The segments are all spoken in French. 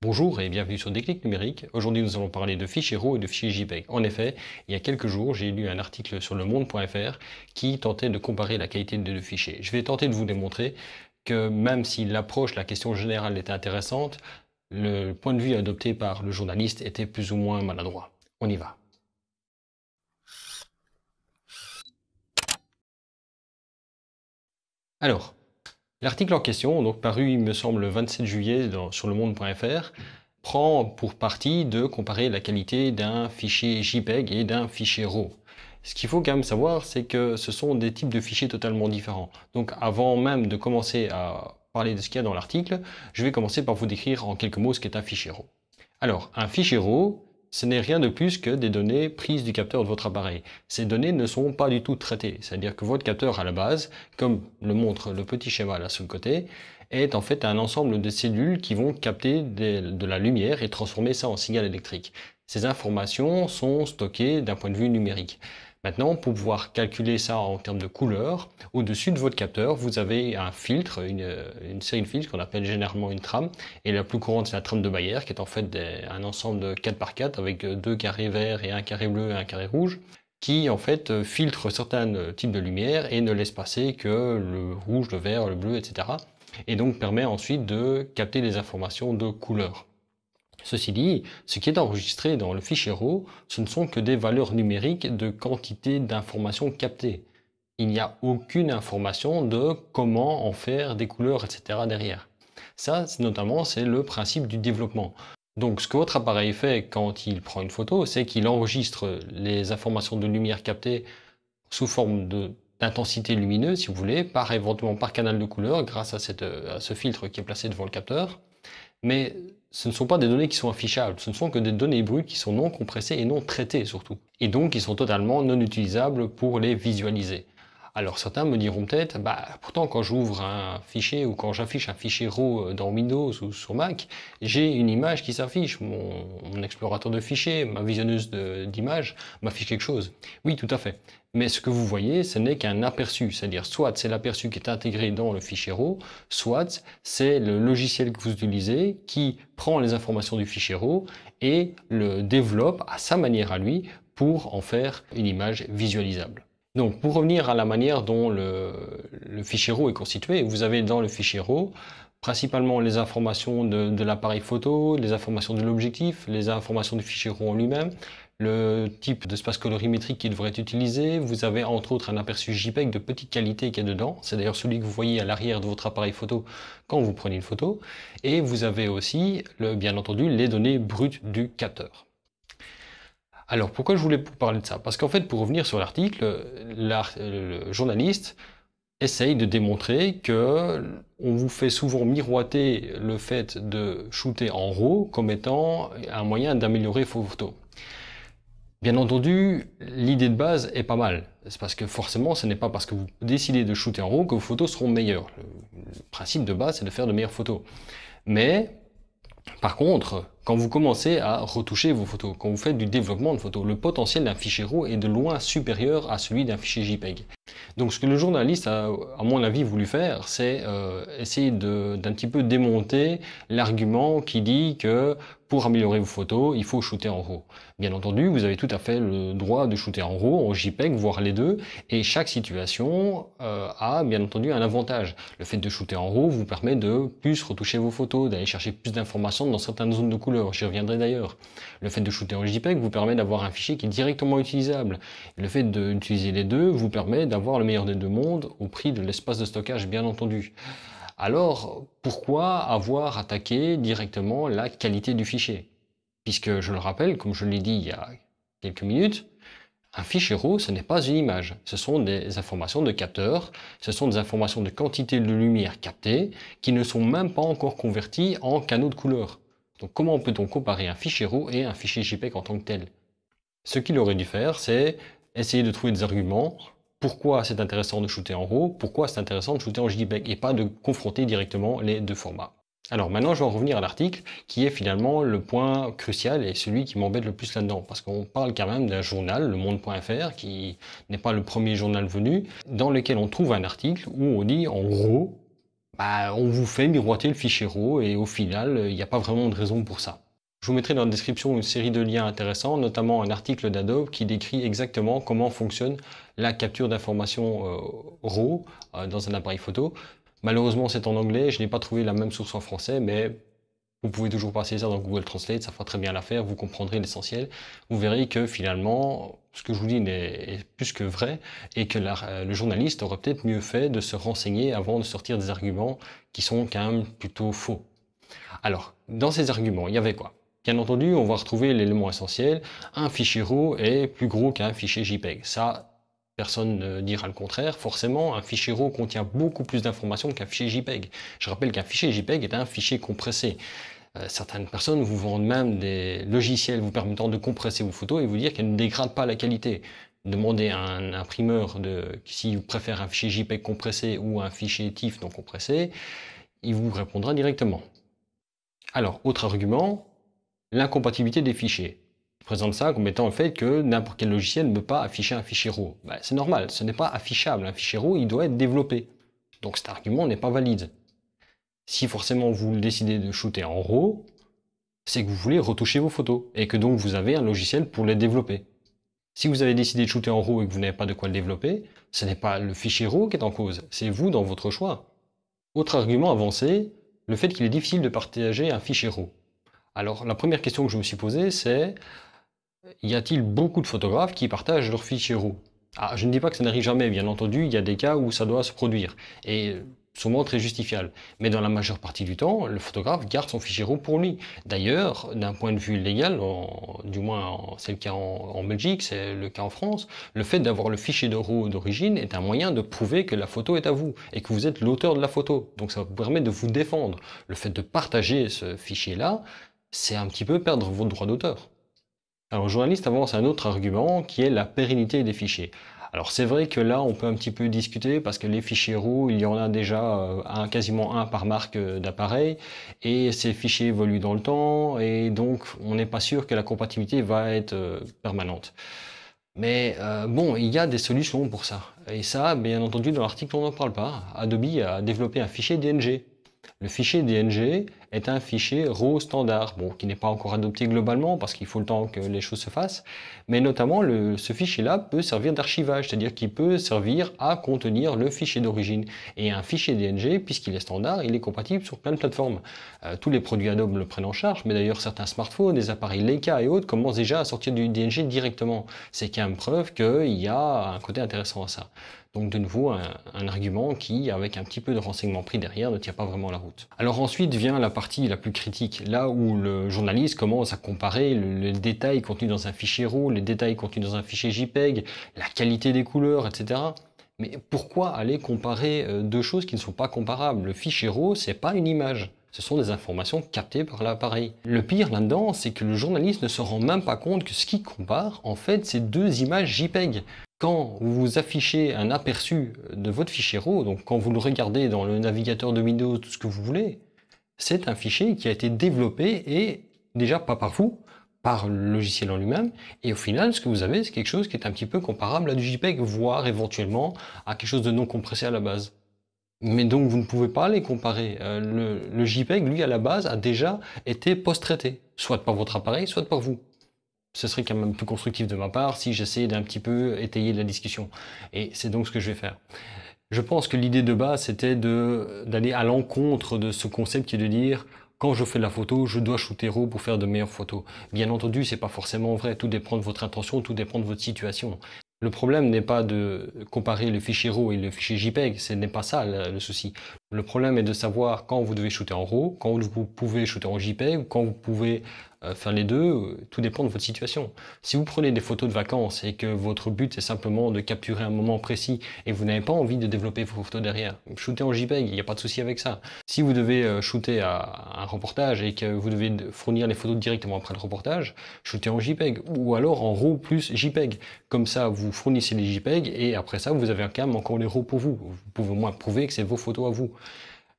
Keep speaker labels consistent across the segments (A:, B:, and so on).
A: Bonjour et bienvenue sur Déclic Numérique. Aujourd'hui, nous allons parler de fichiers RAW et de fichiers JPEG. En effet, il y a quelques jours, j'ai lu un article sur lemonde.fr qui tentait de comparer la qualité des deux fichiers. Je vais tenter de vous démontrer que même si l'approche, la question générale était intéressante, le point de vue adopté par le journaliste était plus ou moins maladroit. On y va. Alors, l'article en question, donc paru il me semble le 27 juillet sur lemonde.fr, prend pour partie de comparer la qualité d'un fichier JPEG et d'un fichier RAW. Ce qu'il faut quand même savoir, c'est que ce sont des types de fichiers totalement différents. Donc avant même de commencer à parler de ce qu'il y a dans l'article, je vais commencer par vous décrire en quelques mots ce qu'est un fichier RAW. Alors, un fichier RAW, ce n'est rien de plus que des données prises du capteur de votre appareil. Ces données ne sont pas du tout traitées, c'est-à-dire que votre capteur à la base, comme le montre le petit schéma là sur le côté, est en fait un ensemble de cellules qui vont capter de la lumière et transformer ça en signal électrique. Ces informations sont stockées d'un point de vue numérique. Maintenant, pour pouvoir calculer ça en termes de couleur, au-dessus de votre capteur, vous avez un filtre, une série de filtres qu'on appelle généralement une trame. Et la plus courante, c'est la trame de Bayer, qui est en fait un ensemble de 4 par 4 avec deux carrés verts et un carré bleu et un carré rouge, qui en fait filtre certains types de lumière et ne laisse passer que le rouge, le vert, le bleu, etc. Et donc permet ensuite de capter les informations de couleur. Ceci dit, ce qui est enregistré dans le fichier RAW, ce ne sont que des valeurs numériques de quantité d'informations captées. Il n'y a aucune information de comment en faire des couleurs, etc. derrière. Ça, notamment, c'est le principe du développement. Donc, ce que votre appareil fait quand il prend une photo, c'est qu'il enregistre les informations de lumière captées sous forme d'intensité lumineuse, si vous voulez, éventuellement par canal de couleur, grâce à ce filtre qui est placé devant le capteur. Mais ce ne sont pas des données qui sont affichables, ce ne sont que des données brutes qui sont non compressées et non traitées surtout. Et donc qui sont totalement non utilisables pour les visualiser. Alors certains me diront peut-être, pourtant quand j'ouvre un fichier ou quand j'affiche un fichier RAW dans Windows ou sur Mac, j'ai une image qui s'affiche, mon explorateur de fichiers, ma visionneuse d'images m'affiche quelque chose. Oui, tout à fait. Mais ce que vous voyez, ce n'est qu'un aperçu, c'est-à-dire soit c'est l'aperçu qui est intégré dans le fichier RAW, soit c'est le logiciel que vous utilisez qui prend les informations du fichier RAW et le développe à sa manière à lui pour en faire une image visualisable. Donc, pour revenir à la manière dont le fichier RAW est constitué, vous avez dans le fichier RAW principalement les informations de l'appareil photo, les informations de l'objectif, les informations du fichier RAW en lui-même, le type d'espace colorimétrique qui devrait être utilisé. Vous avez entre autres un aperçu JPEG de petite qualité qui est dedans. C'est d'ailleurs celui que vous voyez à l'arrière de votre appareil photo quand vous prenez une photo. Et vous avez aussi, bien entendu, les données brutes du capteur. Alors, pourquoi je voulais vous parler de ça? Parce qu'en fait, pour revenir sur l'article, le journaliste essaye de démontrer que on vous fait souvent miroiter le fait de shooter en RAW comme étant un moyen d'améliorer vos photos. Bien entendu, l'idée de base est pas mal. C'est parce que forcément, ce n'est pas parce que vous décidez de shooter en RAW que vos photos seront meilleures. Le principe de base, c'est de faire de meilleures photos. Mais par contre, quand vous commencez à retoucher vos photos, quand vous faites du développement de photos, le potentiel d'un fichier RAW est de loin supérieur à celui d'un fichier JPEG. Donc ce que le journaliste a, à mon avis, voulu faire, c'est essayer d'un petit peu démonter l'argument qui dit que pour améliorer vos photos, il faut shooter en RAW. Bien entendu, vous avez tout à fait le droit de shooter en RAW, en JPEG, voire les deux, et chaque situation a bien entendu un avantage. Le fait de shooter en RAW vous permet de plus retoucher vos photos, d'aller chercher plus d'informations dans certaines zones de couleur, j'y reviendrai d'ailleurs. Le fait de shooter en JPEG vous permet d'avoir un fichier qui est directement utilisable. Et le fait d'utiliser les deux vous permet d'avoir le meilleur des deux mondes au prix de l'espace de stockage, bien entendu. Alors, pourquoi avoir attaqué directement la qualité du fichier? Puisque, je le rappelle, comme je l'ai dit il y a quelques minutes, un fichier RAW, ce n'est pas une image. Ce sont des informations de capteur, ce sont des informations de quantité de lumière captée qui ne sont même pas encore converties en canaux de couleur. Donc, comment peut-on comparer un fichier RAW et un fichier JPEG en tant que tel? Ce qu'il aurait dû faire, c'est essayer de trouver des arguments. Pourquoi c'est intéressant de shooter en RAW, pourquoi c'est intéressant de shooter en JPEG et pas de confronter directement les deux formats. Alors maintenant, je vais en revenir à l'article qui est finalement le point crucial et celui qui m'embête le plus là-dedans. Parce qu'on parle quand même d'un journal, le monde.fr, qui n'est pas le premier journal venu, dans lequel on trouve un article où on dit en gros Bah, on vous fait miroiter le fichier RAW et au final, il n'y a pas vraiment de raison pour ça. Je vous mettrai dans la description une série de liens intéressants, notamment un article d'Adobe qui décrit exactement comment fonctionne la capture d'informations RAW dans un appareil photo. Malheureusement, c'est en anglais, je n'ai pas trouvé la même source en français, mais vous pouvez toujours passer ça dans Google Translate, ça fera très bien l'affaire, vous comprendrez l'essentiel. Vous verrez que finalement, ce que je vous dis est plus que vrai et que le journaliste aurait peut-être mieux fait de se renseigner avant de sortir des arguments qui sont quand même plutôt faux. Alors, dans ces arguments, il y avait quoi? Bien entendu, on va retrouver l'élément essentiel, un fichier RAW est plus gros qu'un fichier JPEG. Ça, personne ne dira le contraire. Forcément, un fichier RAW contient beaucoup plus d'informations qu'un fichier JPEG. Je rappelle qu'un fichier JPEG est un fichier compressé. Certaines personnes vous vendent même des logiciels vous permettant de compresser vos photos et vous dire qu'elles ne dégradent pas la qualité. Demandez à un imprimeur s'il préfère un fichier JPEG compressé ou un fichier TIFF non compressé, il vous répondra directement. Alors, autre argument, l'incompatibilité des fichiers. Je présente ça comme étant le fait que n'importe quel logiciel ne peut pas afficher un fichier RAW. Ben, c'est normal, ce n'est pas affichable. Un fichier RAW, il doit être développé. Donc cet argument n'est pas valide. Si forcément vous décidez de shooter en RAW, c'est que vous voulez retoucher vos photos et que donc vous avez un logiciel pour les développer. Si vous avez décidé de shooter en RAW et que vous n'avez pas de quoi le développer, ce n'est pas le fichier RAW qui est en cause, c'est vous dans votre choix. Autre argument avancé, le fait qu'il est difficile de partager un fichier RAW. Alors la première question que je me suis posée, c'est y a-t-il beaucoup de photographes qui partagent leurs fichiers RAW? Ah, je ne dis pas que ça n'arrive jamais, bien entendu, il y a des cas où ça doit se produire, et souvent très justifiable. Mais dans la majeure partie du temps, le photographe garde son fichier RAW pour lui. D'ailleurs, d'un point de vue légal, du moins c'est le cas en Belgique, c'est le cas en France, le fait d'avoir le fichier de RAW d'origine est un moyen de prouver que la photo est à vous, et que vous êtes l'auteur de la photo. Donc ça vous permet de vous défendre. Le fait de partager ce fichier-là, c'est un petit peu perdre votre droit d'auteur. Alors, le journaliste avance un autre argument qui est la pérennité des fichiers. Alors c'est vrai que là on peut un petit peu discuter parce que les fichiers RAW, il y en a déjà quasiment un par marque d'appareil et ces fichiers évoluent dans le temps et donc on n'est pas sûr que la compatibilité va être permanente. Mais bon, il y a des solutions pour ça. Et ça, bien entendu, dans l'article on n'en parle pas. Adobe a développé un fichier DNG. Le fichier DNG est un fichier RAW standard, bon, qui n'est pas encore adopté globalement parce qu'il faut le temps que les choses se fassent, mais notamment ce fichier-là peut servir d'archivage, c'est-à-dire qu'il peut servir à contenir le fichier d'origine. Et un fichier DNG, puisqu'il est standard, il est compatible sur plein de plateformes. Tous les produits Adobe le prennent en charge, mais d'ailleurs certains smartphones, des appareils Leica et autres commencent déjà à sortir du DNG directement. C'est quand même preuve qu'il y a un côté intéressant à ça. Donc de nouveau, un argument qui, avec un petit peu de renseignement pris derrière, ne tient pas vraiment la route. Alors ensuite vient la partie la plus critique, là où le journaliste commence à comparer les détails contenus dans un fichier RAW, les détails contenus dans un fichier JPEG, la qualité des couleurs, etc. Mais pourquoi aller comparer deux choses qui ne sont pas comparables? Le fichier RAW, c'est pas une image. Ce sont des informations captées par l'appareil. Le pire là-dedans, c'est que le journaliste ne se rend même pas compte que ce qu'il compare, en fait, c'est deux images JPEG. Quand vous affichez un aperçu de votre fichier RAW, donc quand vous le regardez dans le navigateur de Windows, tout ce que vous voulez, c'est un fichier qui a été développé et déjà pas par vous, par le logiciel en lui-même, et au final, ce que vous avez, c'est quelque chose qui est un petit peu comparable à du JPEG, voire éventuellement à quelque chose de non compressé à la base. Mais donc vous ne pouvez pas les comparer. Le JPEG, lui, à la base, a déjà été post-traité, soit par votre appareil, soit par vous. Ce serait quand même plus constructif de ma part si j'essayais d'un petit peu étayer la discussion. Et c'est donc ce que je vais faire. Je pense que l'idée de base, c'était d'aller à l'encontre de ce concept qui est de dire quand je fais de la photo, je dois shooter RAW pour faire de meilleures photos. Bien entendu, c'est pas forcément vrai. Tout dépend de votre intention, tout dépend de votre situation. Le problème n'est pas de comparer le fichier RAW et le fichier JPEG, ce n'est pas ça le souci. Le problème est de savoir quand vous devez shooter en RAW, quand vous pouvez shooter en JPEG, quand vous pouvez faire les deux, tout dépend de votre situation. Si vous prenez des photos de vacances et que votre but est simplement de capturer un moment précis et vous n'avez pas envie de développer vos photos derrière, shootez en JPEG, il n'y a pas de souci avec ça. Si vous devez shooter un reportage et que vous devez fournir les photos directement après le reportage, shootez en JPEG ou alors en RAW plus JPEG. Comme ça, vous fournissez les JPEG et après ça, vous avez quand même encore les RAW pour vous. Vous pouvez au moins prouver que c'est vos photos à vous.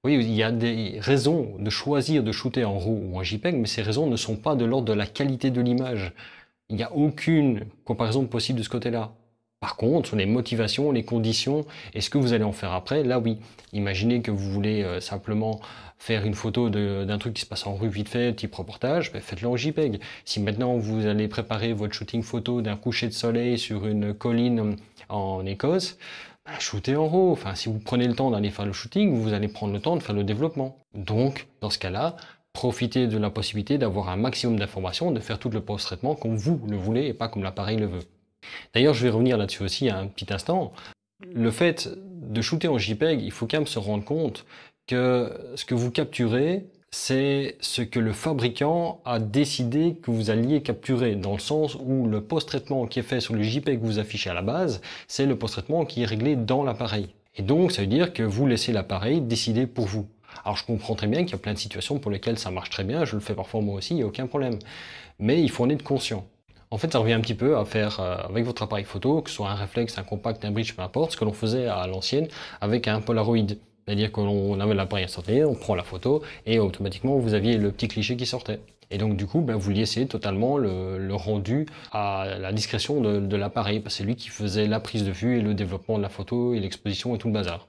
A: Oui, il y a des raisons de choisir de shooter en RAW ou en JPEG, mais ces raisons ne sont pas de l'ordre de la qualité de l'image. Il n'y a aucune comparaison possible de ce côté-là. Par contre, sur les motivations, les conditions et ce que vous allez en faire après, là oui. Imaginez que vous voulez simplement faire une photo d'un truc qui se passe en rue vite fait, type reportage, ben faites-le en JPEG. Si maintenant vous allez préparer votre shooting photo d'un coucher de soleil sur une colline en Écosse, ben shootez en RAW. Enfin, si vous prenez le temps d'aller faire le shooting, vous allez prendre le temps de faire le développement. Donc, dans ce cas-là, profitez de la possibilité d'avoir un maximum d'informations, de faire tout le post-traitement comme vous le voulez et pas comme l'appareil le veut. D'ailleurs, je vais revenir là-dessus aussi un petit instant. Le fait de shooter en JPEG, il faut quand même se rendre compte que ce que vous capturez, c'est ce que le fabricant a décidé que vous alliez capturer, dans le sens où le post-traitement qui est fait sur le JPEG que vous affichez à la base, c'est le post-traitement qui est réglé dans l'appareil. Et donc, ça veut dire que vous laissez l'appareil décider pour vous. Alors, je comprends très bien qu'il y a plein de situations pour lesquelles ça marche très bien, je le fais parfois moi aussi, il n'y a aucun problème. Mais il faut en être conscient. En fait, ça revient un petit peu à faire avec votre appareil photo, que ce soit un réflexe, un compact, un bridge, peu importe, ce que l'on faisait à l'ancienne avec un Polaroid. C'est-à-dire qu'on avait l'appareil instantané, on prend la photo et automatiquement vous aviez le petit cliché qui sortait. Et donc du coup, ben, vous laissiez totalement le rendu à la discrétion de l'appareil, parce que c'est lui qui faisait la prise de vue et le développement de la photo et l'exposition et tout le bazar.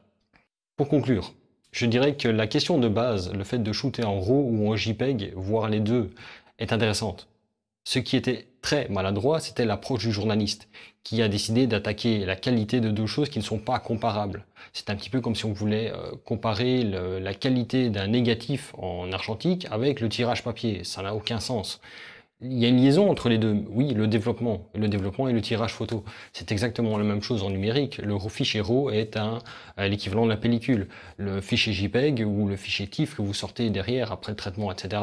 A: Pour conclure, je dirais que la question de base, le fait de shooter en RAW ou en JPEG, voire les deux, est intéressante. Ce qui était très maladroit, c'était l'approche du journaliste, qui a décidé d'attaquer la qualité de deux choses qui ne sont pas comparables. C'est un petit peu comme si on voulait comparer la qualité d'un négatif en argentique avec le tirage papier. Ça n'a aucun sens. Il y a une liaison entre les deux. Oui, le développement et le tirage photo. C'est exactement la même chose en numérique. Le fichier RAW est l'équivalent de la pellicule. Le fichier JPEG ou le fichier TIFF que vous sortez derrière après le traitement, etc.,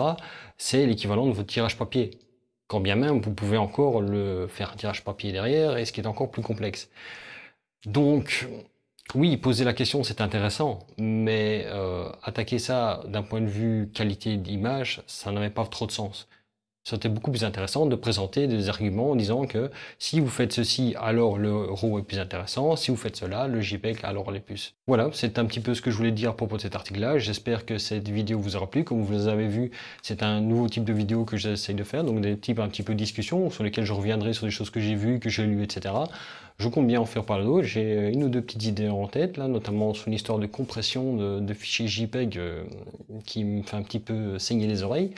A: c'est l'équivalent de votre tirage papier. Quand bien même, vous pouvez encore le faire un tirage papier derrière, et ce qui est encore plus complexe. Donc, oui, poser la question, c'est intéressant, mais attaquer ça d'un point de vue qualité d'image, ça n'avait pas trop de sens. C'était beaucoup plus intéressant de présenter des arguments en disant que si vous faites ceci, alors le RAW est plus intéressant, si vous faites cela, le JPEG alors l'est plus. Voilà, c'est un petit peu ce que je voulais dire à propos de cet article-là. J'espère que cette vidéo vous aura plu. Comme vous avez vu, c'est un nouveau type de vidéo que j'essaye de faire, donc des types un petit peu de discussion sur lesquels je reviendrai sur des choses que j'ai vues, que j'ai lues, etc. Je compte bien en faire par d'autres. J'ai une ou deux petites idées en tête, là, notamment sur une histoire de compression de fichiers JPEG qui me fait un petit peu saigner les oreilles.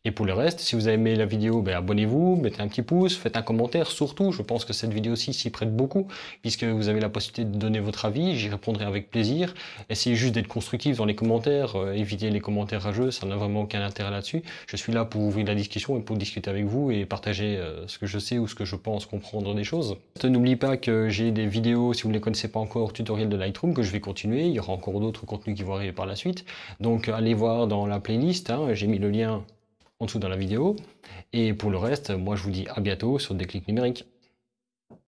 A: Et pour le reste, si vous avez aimé la vidéo, ben abonnez-vous, mettez un petit pouce, faites un commentaire surtout. Je pense que cette vidéo-ci s'y prête beaucoup, puisque vous avez la possibilité de donner votre avis, j'y répondrai avec plaisir. Essayez juste d'être constructif dans les commentaires, évitez les commentaires rageux, ça n'a vraiment aucun intérêt là-dessus. Je suis là pour ouvrir la discussion et pour discuter avec vous et partager ce que je sais ou ce que je pense comprendre des choses. N'oubliez pas que j'ai des vidéos, si vous ne les connaissez pas encore, tutoriels de Lightroom, que je vais continuer. Il y aura encore d'autres contenus qui vont arriver par la suite. Donc allez voir dans la playlist, hein, j'ai mis le lien en dessous dans la vidéo. Et pour le reste, moi je vous dis à bientôt sur Déclic Numérique.